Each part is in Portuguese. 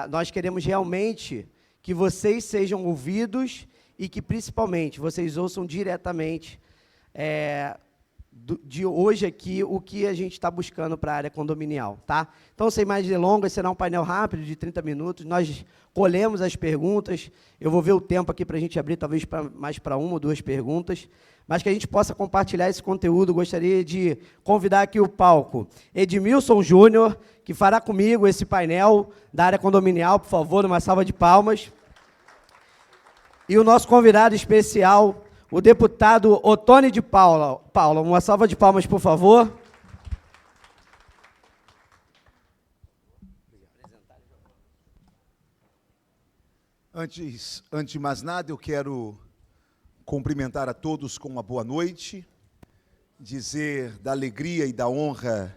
nós queremos realmente que vocês sejam ouvidos e que, principalmente, vocês ouçam diretamente de hoje aqui o que a gente está buscando para a área condominial, tá? Então, sem mais delongas, será um painel rápido de 30 minutos, nós colhemos as perguntas, eu vou ver o tempo aqui para a gente abrir, talvez mais para uma ou duas perguntas, mas que a gente possa compartilhar esse conteúdo. Gostaria de convidar aqui o palco Edmilson Júnior, que fará comigo esse painel da área condominial, por favor, uma salva de palmas. E o nosso convidado especial, o deputado Ottoni de Paula. Paula, uma salva de palmas, por favor. Antes de mais nada, eu quero cumprimentar a todos com uma boa noite, dizer da alegria e da honra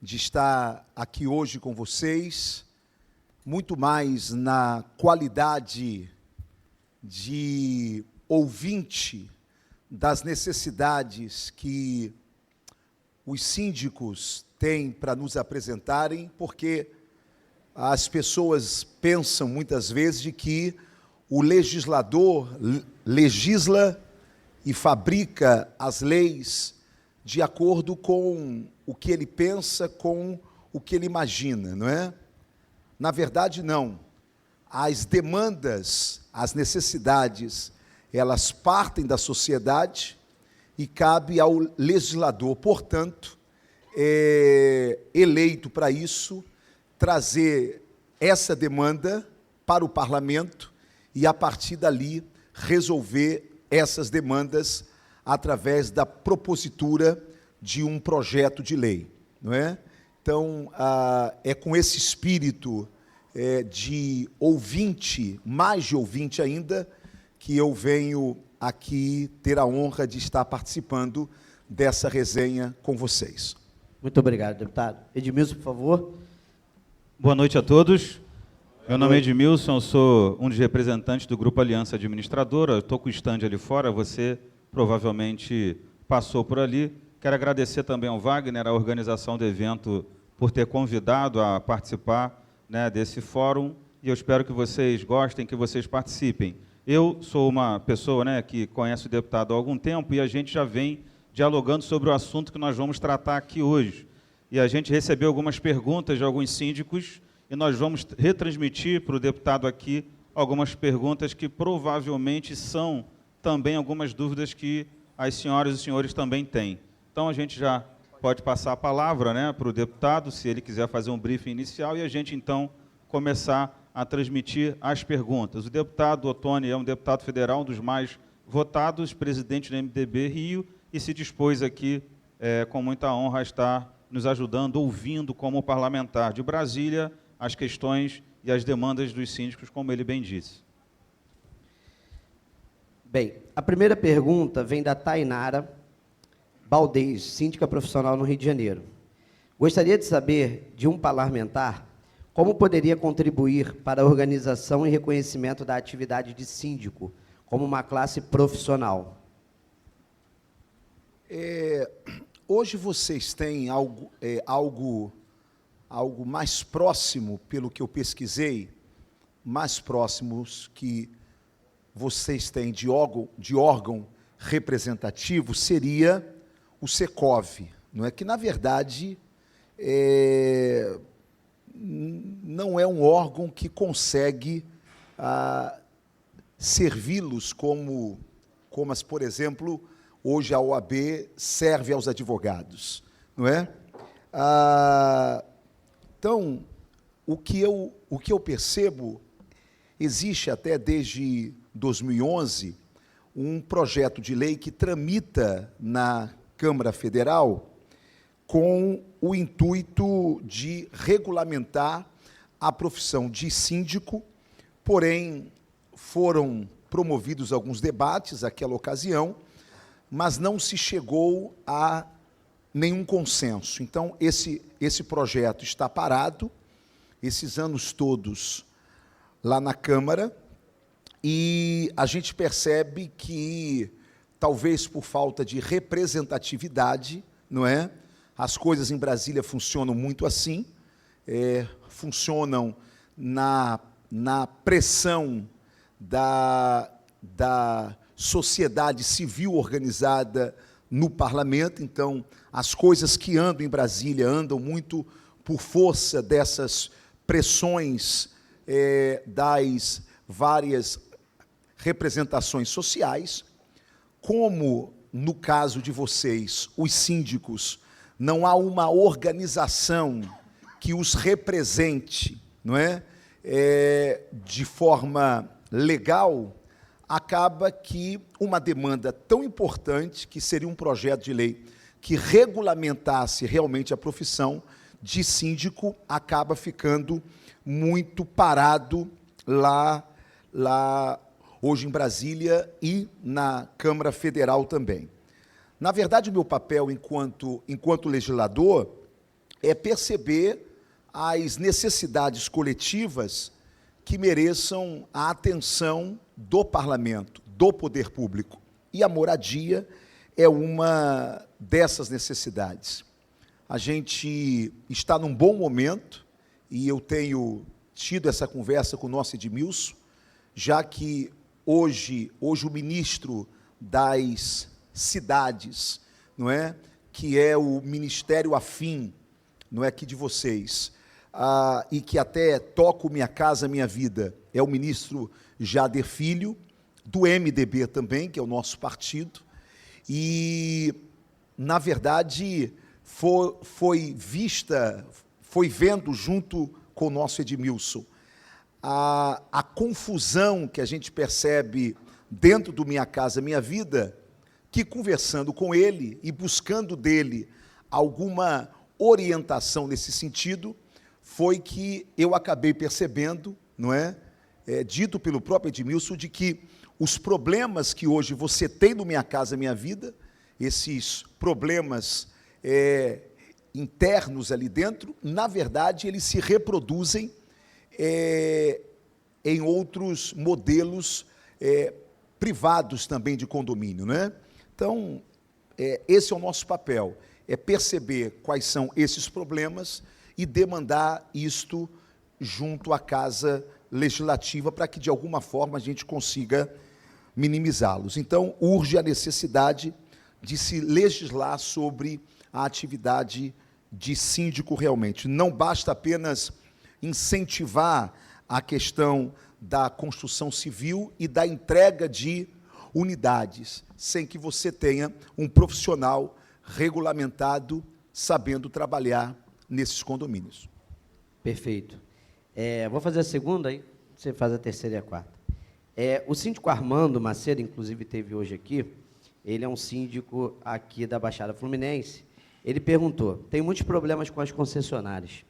de estar aqui hoje com vocês, muito mais na qualidade de ouvinte das necessidades que os síndicos têm para nos apresentarem, porque as pessoas pensam muitas vezes de que o legislador legisla e fabrica as leis de acordo com o que ele pensa, com o que ele imagina, não é? Na verdade, não. As demandas, as necessidades, elas partem da sociedade e cabe ao legislador, portanto, eleito para isso, trazer essa demanda para o parlamento e, a partir dali, resolver essas demandas através da propositura de um projeto de lei, não é? Então, é com esse espírito de ouvinte, mais de ouvinte ainda, que eu venho aqui ter a honra de estar participando dessa resenha com vocês. Muito obrigado, deputado. Edmilson, por favor. Boa noite a todos. Meu nome é Edmilson, eu sou um dos representantes do Grupo Aliança Administradora, estou com o stand ali fora, você provavelmente passou por ali. Quero agradecer também ao Wagner, a organização do evento, por ter convidado a participar, né, desse fórum, e eu espero que vocês gostem, que vocês participem. Eu sou uma pessoa, né, que conhece o deputado há algum tempo e a gente já vem dialogando sobre o assunto que nós vamos tratar aqui hoje. E a gente recebeu algumas perguntas de alguns síndicos e nós vamos retransmitir para o deputado aqui algumas perguntas que provavelmente são também algumas dúvidas que as senhoras e os senhores também têm. Então, a gente já pode passar a palavra, né, para o deputado, se ele quiser fazer um briefing inicial, e a gente, então, começar a transmitir as perguntas. O deputado Ottoni é um deputado federal, um dos mais votados, presidente do MDB Rio, e se dispôs aqui, com muita honra, a estar nos ajudando, ouvindo como parlamentar de Brasília as questões e as demandas dos síndicos, como ele bem disse. Bem, a primeira pergunta vem da Tainara Baldez, síndica profissional no Rio de Janeiro. Gostaria de saber de um parlamentar como poderia contribuir para a organização e reconhecimento da atividade de síndico como uma classe profissional. Hoje vocês têm algo mais próximo, pelo que eu pesquisei, mais próximos que vocês têm de órgão representativo, seria o Secov, não é? Que, na verdade, não é um órgão que consegue servi-los como, por exemplo, hoje a OAB serve aos advogados, não é? Então, o que eu percebo, existe até desde 2011 um projeto de lei que tramita na Câmara Federal com o intuito de regulamentar a profissão de síndico, porém foram promovidos alguns debates naquela ocasião, mas não se chegou a nenhum consenso. Então, esse projeto está parado, esses anos todos lá na Câmara, e a gente percebe que, talvez por falta de representatividade, não é? As coisas em Brasília funcionam muito assim, funcionam na pressão da sociedade civil organizada no parlamento. Então, as coisas que andam em Brasília andam muito por força dessas pressões das várias representações sociais. Como, no caso de vocês, os síndicos, não há uma organização que os represente, não é? De forma legal, acaba que uma demanda tão importante, que seria um projeto de lei que regulamentasse realmente a profissão de síndico, acaba ficando muito parado lá hoje em Brasília e na Câmara Federal também. Na verdade, o meu papel enquanto legislador é perceber as necessidades coletivas que mereçam a atenção do parlamento, do poder público. E a moradia é uma dessas necessidades. A gente está num bom momento, e eu tenho tido essa conversa com o nosso Edmilson, já que hoje o ministro das cidades, não é, que é o ministério afim, não é, aqui de vocês, e que até toca o Minha Casa Minha Vida, é o ministro Jader Filho, do MDB também, que é o nosso partido, e, na verdade, foi vendo junto com o nosso Edmilson a confusão que a gente percebe dentro do Minha Casa Minha Vida, que, conversando com ele e buscando dele alguma orientação nesse sentido, foi que eu acabei percebendo, não é, dito pelo próprio Edmilson, de que os problemas que hoje você tem no Minha Casa Minha Vida, esses problemas internos ali dentro, na verdade, eles se reproduzem em outros modelos privados também de condomínio, né? Então, esse é o nosso papel, é perceber quais são esses problemas e demandar isto junto à Casa Legislativa para que, de alguma forma, a gente consiga minimizá-los. Então, urge a necessidade de se legislar sobre a atividade de síndico realmente. Não basta apenas incentivar a questão da construção civil e da entrega de unidades, sem que você tenha um profissional regulamentado, sabendo trabalhar nesses condomínios. Perfeito. Vou fazer a segunda, aí você faz a terceira e a quarta. O síndico Armando Macedo, inclusive, esteve hoje aqui, ele é um síndico aqui da Baixada Fluminense. Ele perguntou, tem muitos problemas com as concessionárias.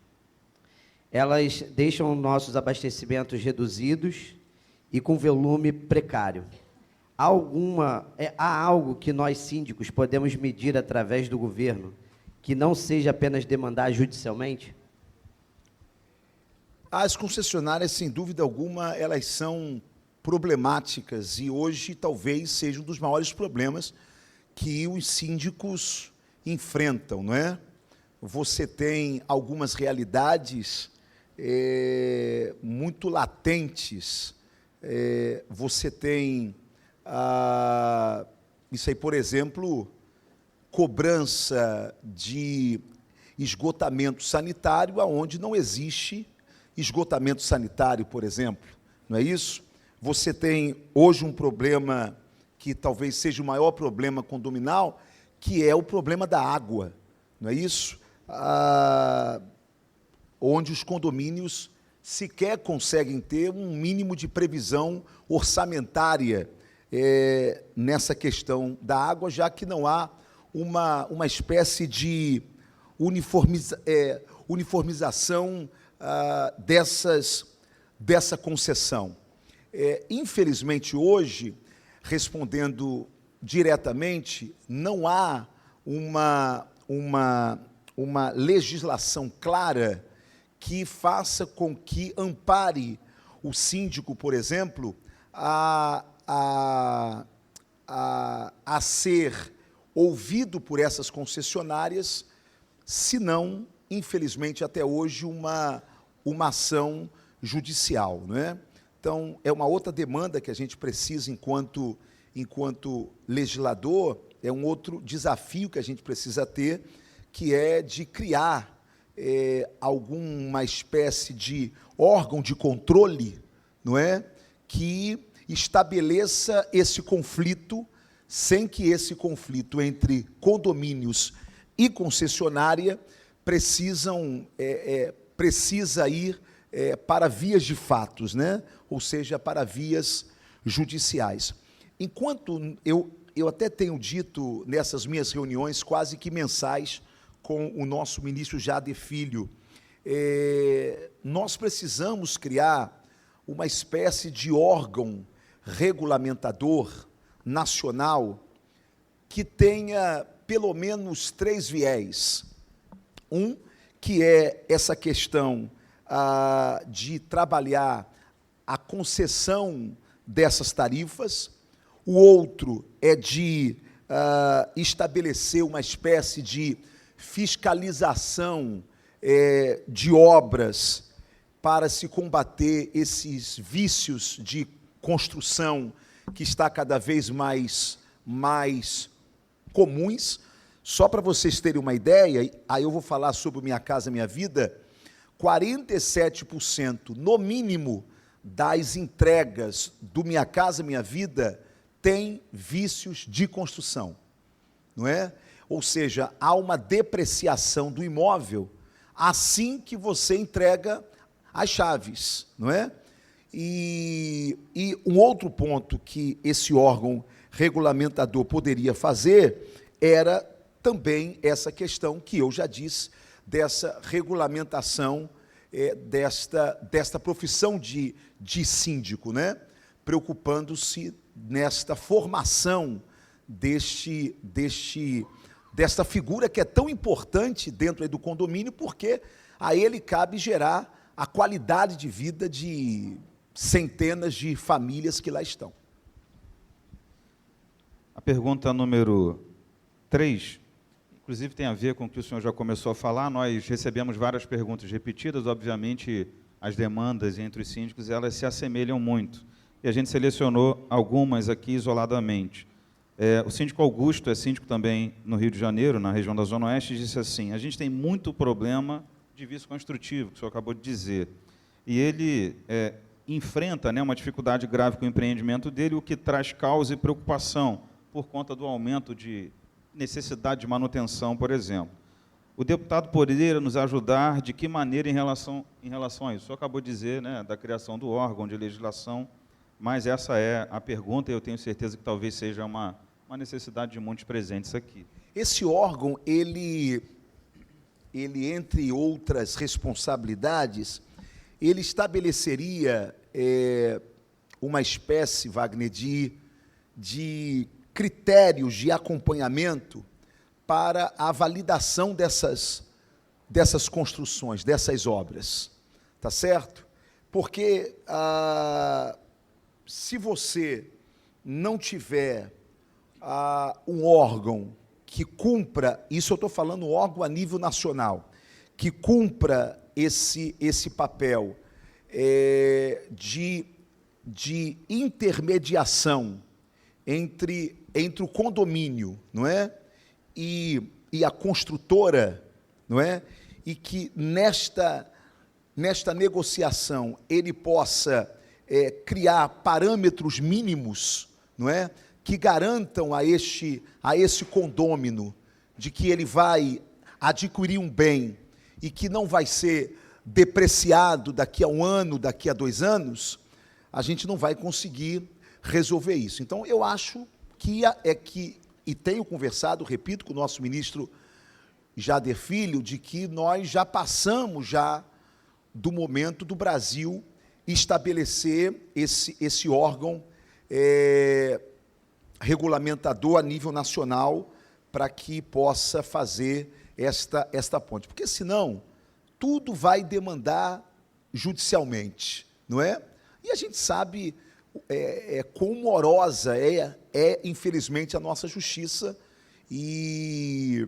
Elas deixam nossos abastecimentos reduzidos e com volume precário. Há algo que nós, síndicos, podemos medir através do governo que não seja apenas demandar judicialmente? As concessionárias, sem dúvida alguma, elas são problemáticas e hoje talvez seja um dos maiores problemas que os síndicos enfrentam, não é? Você tem algumas realidades muito latentes. Você tem isso aí, por exemplo, cobrança de esgotamento sanitário, aonde não existe esgotamento sanitário, por exemplo, não é isso? Você tem hoje um problema que talvez seja o maior problema condominal, que é o problema da água, não é isso? Onde os condomínios sequer conseguem ter um mínimo de previsão orçamentária nessa questão da água, já que não há uma espécie de uniformização dessa concessão. Infelizmente, hoje, respondendo diretamente, não há uma legislação clara que faça com que ampare o síndico, por exemplo, a ser ouvido por essas concessionárias, se não, infelizmente, até hoje, uma ação judicial, não é? Então, é uma outra demanda que a gente precisa enquanto legislador, é um outro desafio que a gente precisa ter, que é de criar alguma espécie de órgão de controle, não é? Que estabeleça esse conflito, sem que esse conflito entre condomínios e concessionária precisa ir para vias de fatos, né? Ou seja, para vias judiciais. Enquanto eu até tenho dito nessas minhas reuniões quase que mensais com o nosso ministro Jader Filho, nós precisamos criar uma espécie de órgão regulamentador nacional que tenha pelo menos 3 viés. Um, que é essa questão de trabalhar a concessão dessas tarifas. O outro é de estabelecer uma espécie de fiscalização de obras para se combater esses vícios de construção que está cada vez mais comuns. Só para vocês terem uma ideia, aí eu vou falar sobre Minha Casa Minha Vida, 47%, no mínimo, das entregas do Minha Casa Minha Vida tem vícios de construção, não é? Ou seja, há uma depreciação do imóvel assim que você entrega as chaves, não é? E um outro ponto que esse órgão regulamentador poderia fazer era também essa questão que eu já disse, dessa regulamentação desta profissão de síndico, né? Preocupando-se nesta formação desta figura que é tão importante dentro do condomínio, porque a ele cabe gerar a qualidade de vida de centenas de famílias que lá estão. A pergunta número 3, inclusive tem a ver com o que o senhor já começou a falar. Nós recebemos várias perguntas repetidas, obviamente as demandas entre os síndicos, elas se assemelham muito, e a gente selecionou algumas aqui isoladamente. O síndico Augusto é síndico também no Rio de Janeiro, na região da Zona Oeste, e disse assim: a gente tem muito problema de vício construtivo, que o senhor acabou de dizer, e ele enfrenta, né, uma dificuldade grave com o empreendimento dele, o que traz causa e preocupação, por conta do aumento de necessidade de manutenção, por exemplo. O deputado poderia nos ajudar de que maneira em relação a isso? O senhor acabou de dizer, né, da criação do órgão de legislação, mas essa é a pergunta, e eu tenho certeza que talvez seja uma necessidade de muitos presentes aqui. Esse órgão, ele entre outras responsabilidades, ele estabeleceria uma espécie, Wagner, de critérios de acompanhamento para a validação dessas construções, dessas obras, tá certo? Porque se você não tiver um órgão que cumpra, isso eu estou falando um órgão a nível nacional, que cumpra esse papel de intermediação entre o condomínio, não é? E a construtora, não é? E que nesta negociação ele possa criar parâmetros mínimos, não é? Que garantam a esse condômino de que ele vai adquirir um bem e que não vai ser depreciado daqui a 1 ano, daqui a 2 anos, a gente não vai conseguir resolver isso. Então, eu acho que e tenho conversado, repito, com o nosso ministro Jader Filho, de que nós já passamos do momento do Brasil estabelecer esse órgão regulamentador a nível nacional para que possa fazer esta ponte. Porque, senão, tudo vai demandar judicialmente, não é? E a gente sabe quão morosa infelizmente, a nossa justiça, e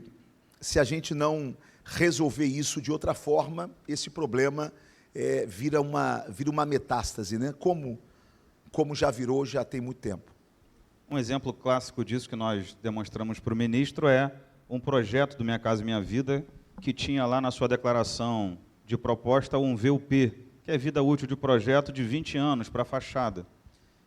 se a gente não resolver isso de outra forma, esse problema vira uma metástase, né? Como já virou, já tem muito tempo. Um exemplo clássico disso que nós demonstramos para o ministro é um projeto do Minha Casa Minha Vida, que tinha lá na sua declaração de proposta um VUP, que é vida útil de projeto de 20 anos para a fachada.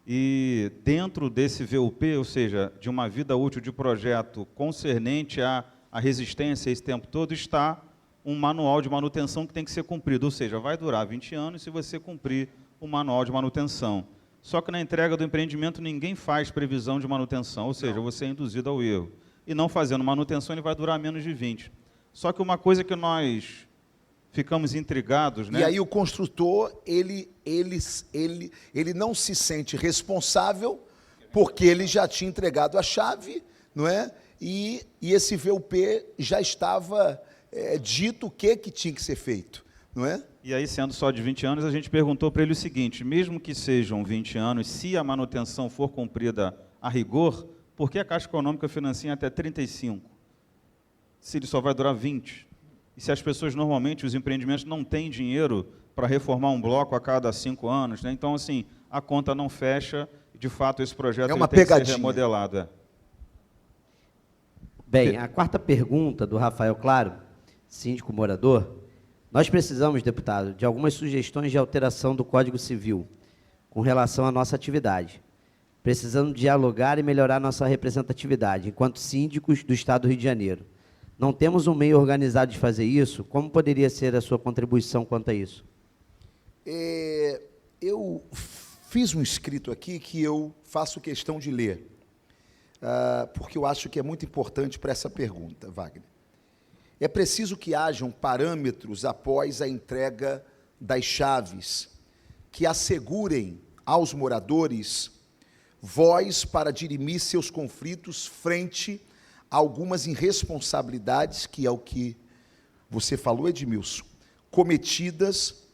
E dentro desse VUP, ou seja, de uma vida útil de projeto concernente à resistência esse tempo todo, está um manual de manutenção que tem que ser cumprido, ou seja, vai durar 20 anos se você cumprir o manual de manutenção. Só que na entrega do empreendimento ninguém faz previsão de manutenção, ou seja, você é induzido ao erro. E não fazendo manutenção, ele vai durar menos de 20. Só que uma coisa que nós ficamos intrigados, né? E aí o construtor, ele não se sente responsável porque ele já tinha entregado a chave, não é? E esse VUP já estava dito o que tinha que ser feito, não é? E aí, sendo só de 20 anos, a gente perguntou para ele o seguinte: mesmo que sejam 20 anos, se a manutenção for cumprida a rigor, por que a Caixa Econômica financia até 35? Se ele só vai durar 20? E se as pessoas, normalmente, os empreendimentos não têm dinheiro para reformar um bloco a cada 5 anos, né? Então, assim, a conta não fecha, de fato, esse projeto uma tem que pegadinha. ser remodelado. Bem, a quarta pergunta do Rafael Claro, síndico morador. Nós precisamos, deputado, de algumas sugestões de alteração do Código Civil com relação à nossa atividade. Precisamos dialogar e melhorar nossa representatividade enquanto síndicos do Estado do Rio de Janeiro. Não temos um meio organizado de fazer isso? Como poderia ser a sua contribuição quanto a isso? Eu fiz um escrito aqui que eu faço questão de ler, porque eu acho que é muito importante para essa pergunta, Wagner. É preciso que hajam parâmetros após a entrega das chaves que assegurem aos moradores voz para dirimir seus conflitos frente a algumas irresponsabilidades, que é o que você falou, Edmilson, cometidas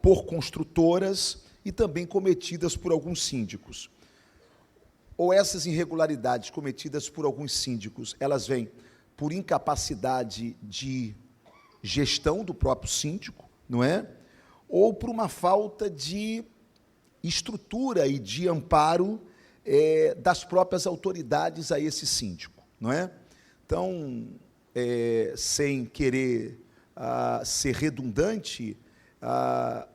por construtoras e também cometidas por alguns síndicos. Ou essas irregularidades cometidas por alguns síndicos, elas vêm por incapacidade de gestão do próprio síndico, não é? Ou por uma falta de estrutura e de amparo das próprias autoridades a esse síndico, não é? Então, sem querer ser redundante,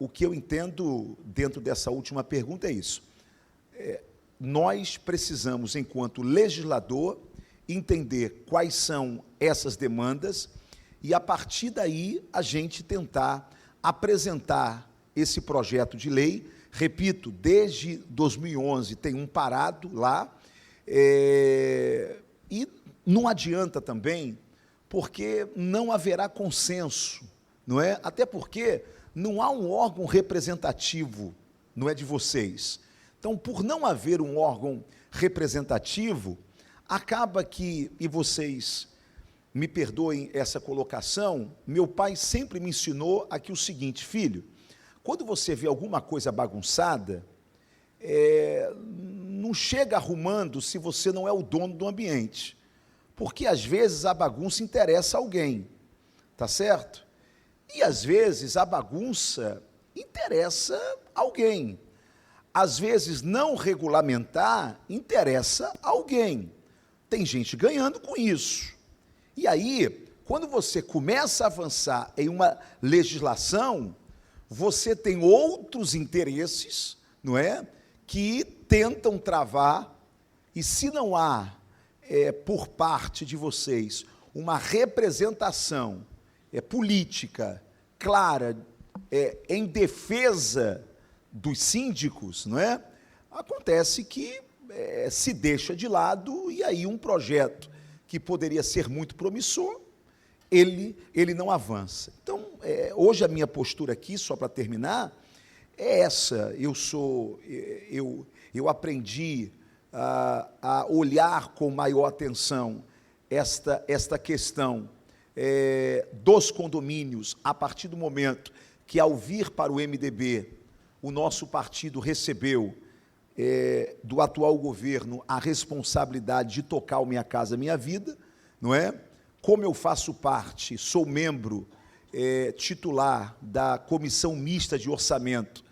o que eu entendo dentro dessa última pergunta é isso. Nós precisamos, enquanto legislador, entender quais são essas demandas e, a partir daí, a gente tentar apresentar esse projeto de lei. Repito, desde 2011 tem um parado lá, e não adianta também, porque não haverá consenso, não é? Até porque não há um órgão representativo, não é de vocês. Então, por não haver um órgão representativo, acaba que, e vocês me perdoem essa colocação, meu pai sempre me ensinou aqui o seguinte: filho, quando você vê alguma coisa bagunçada, não chega arrumando se você não é o dono do ambiente, porque às vezes a bagunça interessa a alguém, tá certo? E às vezes a bagunça interessa alguém, às vezes não regulamentar interessa alguém. Tem gente ganhando com isso. E aí, quando você começa a avançar em uma legislação, você tem outros interesses, não é? Que tentam travar, e se não há, por parte de vocês, uma representação política clara, em defesa dos síndicos, não é? Acontece que se deixa de lado, e aí um projeto que poderia ser muito promissor, ele não avança. Então, hoje a minha postura aqui, só para terminar, é essa. Eu aprendi a olhar com maior atenção esta questão dos condomínios, a partir do momento que, ao vir para o MDB, o nosso partido recebeu do atual governo a responsabilidade de tocar o Minha Casa Minha Vida, não é? Como eu faço parte, sou membro titular da Comissão Mista de Orçamento,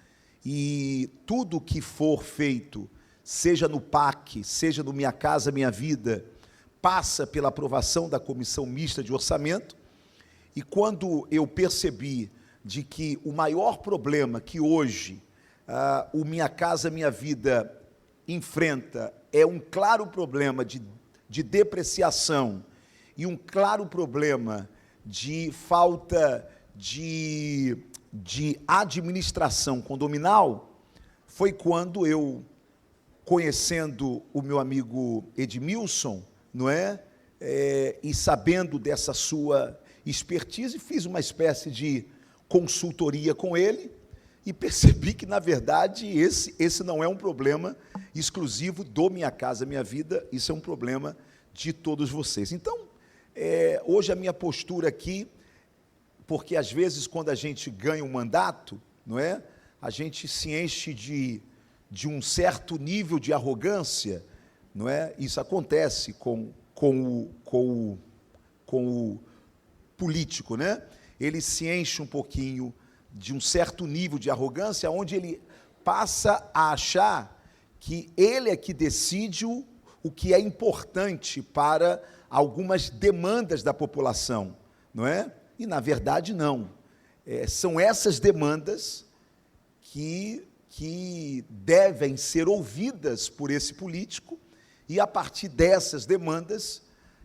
e tudo que for feito, seja no PAC, seja no Minha Casa Minha Vida, passa pela aprovação da Comissão Mista de Orçamento. E quando eu percebi de que o maior problema que hoje o Minha Casa Minha Vida enfrenta é um claro problema de depreciação e um claro problema de falta de administração condominal, foi quando eu, conhecendo o meu amigo Edmilson, não é? E sabendo dessa sua expertise, fiz uma espécie de consultoria com ele e percebi que, na verdade, esse não é um problema exclusivo do Minha Casa Minha Vida, isso é um problema de todos vocês. Então, hoje a minha postura aqui, porque às vezes quando a gente ganha um mandato, não é? A gente se enche de um certo nível de arrogância, não é? Isso acontece com o político, né? Ele se enche um pouquinho de um certo nível de arrogância, onde ele passa a achar que ele é que decide o que é importante para algumas demandas da população, não é? E, na verdade, não. São essas demandas que devem ser ouvidas por esse político, e, a partir dessas demandas,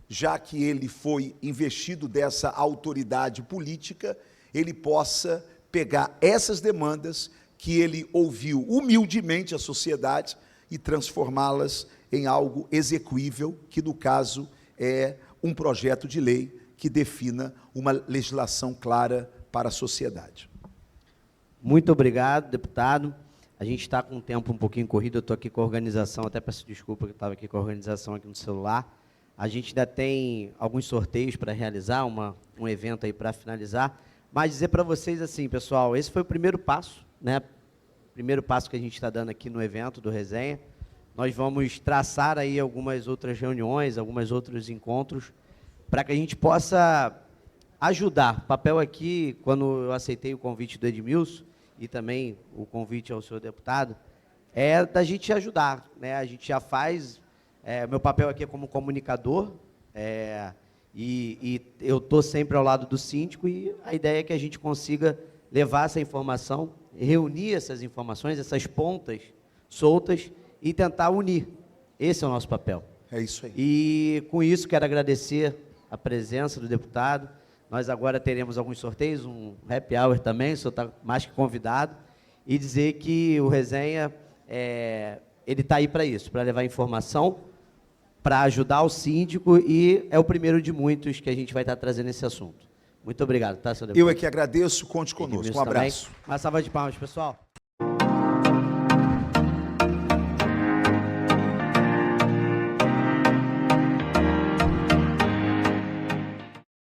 já que ele foi investido dessa autoridade política, ele possa pegar essas demandas que ele ouviu humildemente a sociedade e transformá-las em algo execuível, que, no caso, é um projeto de lei que defina uma legislação clara para a sociedade. Muito obrigado, deputado. A gente está com o tempo um pouquinho corrido, eu estou aqui com a organização, até peço desculpa que eu estava aqui com a organização aqui no celular. A gente ainda tem alguns sorteios para realizar, um evento aí para finalizar, mas dizer para vocês assim, pessoal, esse foi o primeiro passo, né? Primeiro passo que a gente está dando aqui no evento do Resenha. Nós vamos traçar aí algumas outras reuniões, alguns outros encontros, para que a gente possa ajudar. O papel aqui, quando eu aceitei o convite do Edmilson, e também o convite ao senhor deputado, é da gente ajudar, né? A gente já faz, meu papel aqui é como comunicador, e eu estou sempre ao lado do síndico, e a ideia é que a gente consiga levar essa informação, reunir essas informações, essas pontas soltas, e tentar unir. Esse é o nosso papel. É isso aí. E, com isso, quero agradecer a presença do deputado. Nós agora teremos alguns sorteios, um happy hour também, o senhor está mais que convidado, e dizer que o Resenha, ele está aí para isso, para levar informação, para ajudar o síndico, e é o primeiro de muitos que a gente vai estar trazendo esse assunto. Muito obrigado, tá, senhor deputado? Eu é que agradeço, conte conosco. Um abraço. Uma salva de palmas, pessoal.